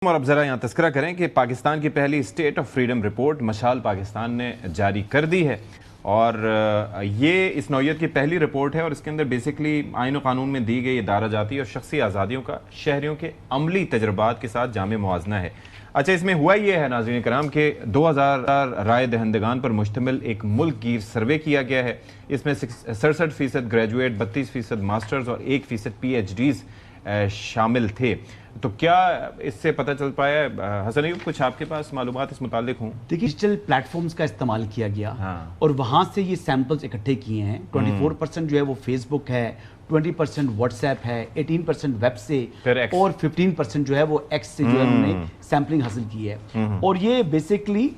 اور اب ذرا یہاں تذکرہ کریں کہ پاکستان کی پہلی state of freedom report Mishal Pakistan نے جاری کر دی ہے اور یہ اس نوعیت کی پہلی رپورٹ ہے اور اس کے اندر بیسکلی آئین و قانون میں دی گئی ادارہ جاتی اور شخصی آزادیوں کا شہریوں کے عملی تجربات کے ساتھ جامع موازنہ ہے۔ اچھا، اس میں ہوا یہ ہے ناظرین کرام کہ 2000 رائے دہندگان پر مشتمل ایک ملک گیر سروے کیا گیا ہے۔ اس میں 67% گریجویٹ، 32% ماسٹرز اور 1% پی ایچ ڈیز شامل تھے۔ تو کیا اس سے پتہ چل پایا حسن ایوب، کچھ آپ کے پاس معلومات اس متعلق ہوں؟ دیکھیے، ڈیجیٹل پلیٹ فارمز کا استعمال کیا گیا اور وہاں سے یہ سیمپلز اکٹھے کیے ہیں۔ 24% جو ہے وہ فیس بک ہے، 20% واٹس ایپ ہے، 18% ویب سے اور 15% جو ہے وہ ایکس سے جو ہے انہوں نے سیمپلنگ حاصل کی ہے۔ اور یہ بیسکلی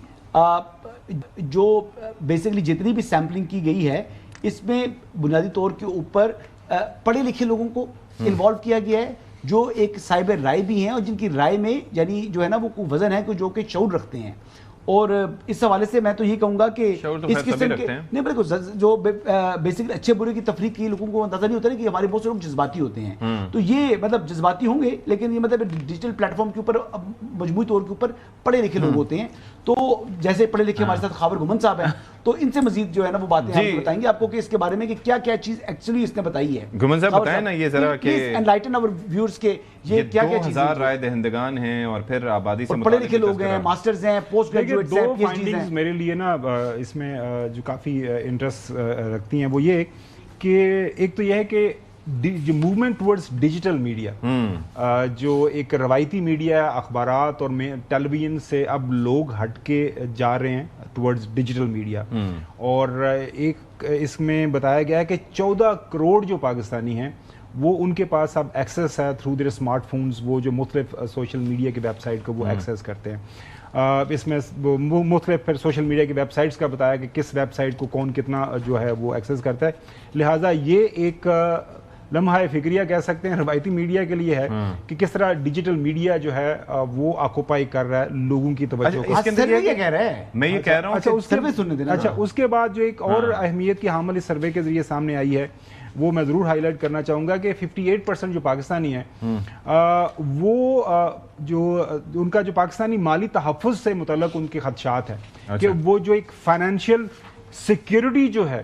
جتنی بھی سیمپلنگ کی گئی ہے اس میں بنیادی طور کے اوپر پڑھے لکھے لوگوں کو انوالو کیا گیا ہے، جو ایک صاحب رائے بھی ہیں اور جن کی رائے میں یعنی جو ہے نا وہ وزن ہے کہ جو کہ شعور رکھتے ہیں۔ اور اس حوالے سے میں تو یہ کہوں گا کہ اس قسم کے نہیں بالکل جو بیسکلی اچھے برے کی تفریق کی لوگوں کو اندازہ نہیں ہوتا ہے کہ ہمارے بہت سے لوگ جذباتی ہوتے ہیں، تو یہ مطلب جذباتی ہوں گے لیکن یہ مطلب ڈیجیٹل پلیٹ فارم کے اوپر مجموعی طور کے اوپر پڑھے لکھے لوگ ہوتے ہیں۔ تو جیسے پڑھے لکھے ہمارے ساتھ خاور گھمن صاحب ہیں، تو ان سے مزید جو ہے نا وہ باتیں ہم بتائیں گے آپ کو کہ اس کے بارے میں کہ کیا کیا چیز ایکچولی اس نے بتائی ہے۔ گھمن صاحب بتائیں نا یہ ذرا کہ انلائٹن اور ویورز کے یہ کیا کیا چیزیں 2000 رائے دہندگان ہیں اور پھر آبادی سے پڑھے لکھے لوگ ہیں، ماسٹرز ہیں، پوسٹ گریجویٹس ہیں، پی ایچ ڈیز ہیں۔ میرے لیے نا اس میں جو کافی انٹرسٹ رکھتی ہیں وہ یہ کہ ایک تو یہ ہے کہ جو موومنٹ ٹورڈز ڈیجیٹل میڈیا، جو ایک روایتی میڈیا اخبارات اور ٹیلی ویژن سے اب لوگ ہٹ کے جا رہے ہیں ٹورڈز ڈیجیٹل میڈیا، اور ایک اس میں بتایا گیا ہے کہ 14 کروڑ جو پاکستانی ہیں وہ ان کے پاس اب ایکسیس ہے تھرو دیئر اسمارٹ فونز، وہ جو مختلف سوشل میڈیا کی ویب سائٹ کو وہ ایکسیس کرتے ہیں۔ اس میں مختلف پھر سوشل میڈیا کی ویب سائٹس کا بتایا کہ کس ویب سائٹ کو کون کتنا جو ہے وہ ایکسیس کرتا ہے، لہٰذا یہ ایک لمحہ فکریہ کہہ سکتے ہیں روایتی میڈیا کے لیے ہے کہ کس طرح ڈیجیٹل میڈیا جو ہے وہ آکوپائی کر رہا ہے لوگوں کی توجہ کو۔ اس کے اندر یہ کہہ رہا ہے، میں یہ کہہ رہا ہوں اچھا اس کے بعد جو ایک اور اہمیت کی حامل اس سروے کے ذریعے سامنے آئی ہے وہ میں ضرور ہائی لائٹ کرنا چاہوں گا کہ 58% جو پاکستانی ہیں وہ جو ان کا جو پاکستانی مالی تحفظ سے متعلق ان کے خدشات ہیں کہ وہ جو ایک فائنینشیل سیکیورٹی جو ہے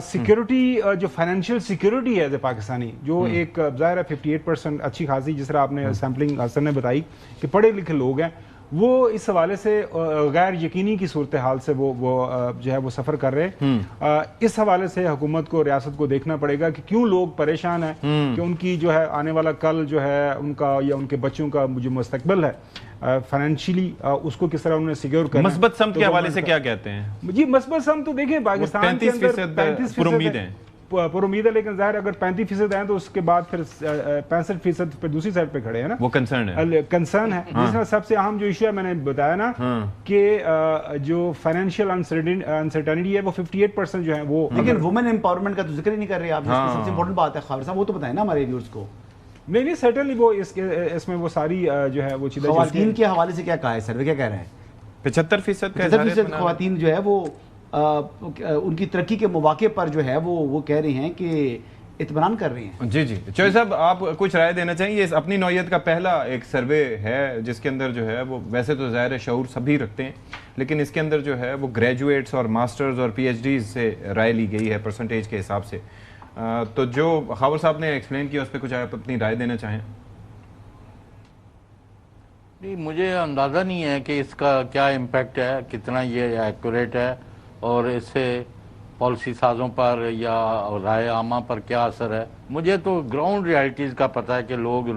سیکیورٹی جو فائنینشیل سیکیورٹی ہے پاکستانی، جو ایک ظاہر ہے 58% اچھی خاصی جس طرح آپ نے سیمپلنگ حسن نے بتائی کہ پڑھے لکھے لوگ ہیں، وہ اس حوالے سے غیر یقینی کی صورتحال سے وہ جو ہے وہ سفر کر رہے ہیں۔ اس حوالے سے حکومت کو، ریاست کو دیکھنا پڑے گا کہ کیوں لوگ پریشان ہیں، کہ ان کی جو ہے آنے والا کل جو ہے ان کا یا ان کے بچوں کا جو مستقبل ہے فائنینشیلی اس کو کس طرح انہوں نے سیکیور کرنا ہے۔ مثبت سمت کے حوالے سے کیا کہتے ہیں؟ جی مثبت سمت تو دیکھیں پاکستان کے اندر 35% پر امید ہیں، پر امید ہے، لیکن ظاہر اگر 35% ہیں تو اس کے بعد پھر 65% پہ دوسری سائڈ پہ کھڑے ہیں نا، وہ کنسرن ہے۔ جس میں سب سے اہم جو ایشو ہے میں نے بتایا نا کہ جو فائنینشیل انسرٹینٹی ہے وہ 58% جو ہے وہ، لیکن وومن امپاورمنٹ کا تو ذکر ہی نہیں کر رہے آپ، سب سے امپورٹنٹ بات ہے خاور صاحب، وہ تو بتائیں نا ہمارے ویورز کو۔ نہیں سرٹنلی وہ اس میں وہ ساری جو ہے وہ چیزیں خواتین کے حوالے سے کیا کہا ہے سروے، کیا کہہ رہے ہیں؟ 75% خواتین جو ہے وہ ان کی ترقی کے مواقع پر جو ہے وہ کہہ رہے ہیں کہ اطمینان کر رہے ہیں۔ جی چوہے صاحب آپ کچھ رائے دینا چاہیں؟ یہ اپنی نوعیت کا پہلا ایک سروے ہے جس کے اندر جو ہے وہ ویسے تو ظاہر شعور سبھی رکھتے ہیں، لیکن اس کے اندر جو ہے وہ گریجویٹس اور ماسٹرز اور پی ایچ ڈیز سے رائے لی گئی ہے پرسنٹیج کے حساب سے۔ تو جو خاور صاحب نے ایکسپلین کیا اس پہ کچھ آپ اپنی رائے دینا چاہیں؟ نہیں، مجھے اندازہ نہیں ہے کہ اس کا کیا امپیکٹ ہے، کتنا یہ ایکوریٹ ہے اور اس سے پالیسی سازوں پر یا رائے عامہ پر کیا اثر ہے۔ مجھے تو گراؤنڈ ریالٹیز کا پتہ ہے کہ لوگ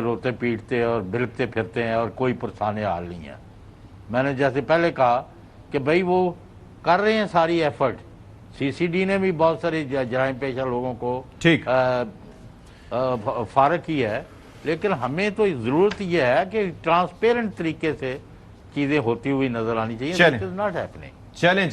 روتے پیٹتے اور بلکتے پھرتے ہیں اور کوئی پرسان حال نہیں ہے۔ میں نے جیسے پہلے کہا کہ بھائی وہ کر رہے ہیں ساری ایفرٹ، سی سی ڈی نے بھی بہت سارے جرائم پیشہ لوگوں کو فارغ کی ہے، لیکن ہمیں تو ضرورت یہ ہے کہ ٹرانسپیرنٹ طریقے سے چیزیں ہوتی ہوئی نظر آنی چاہیے۔ چلیں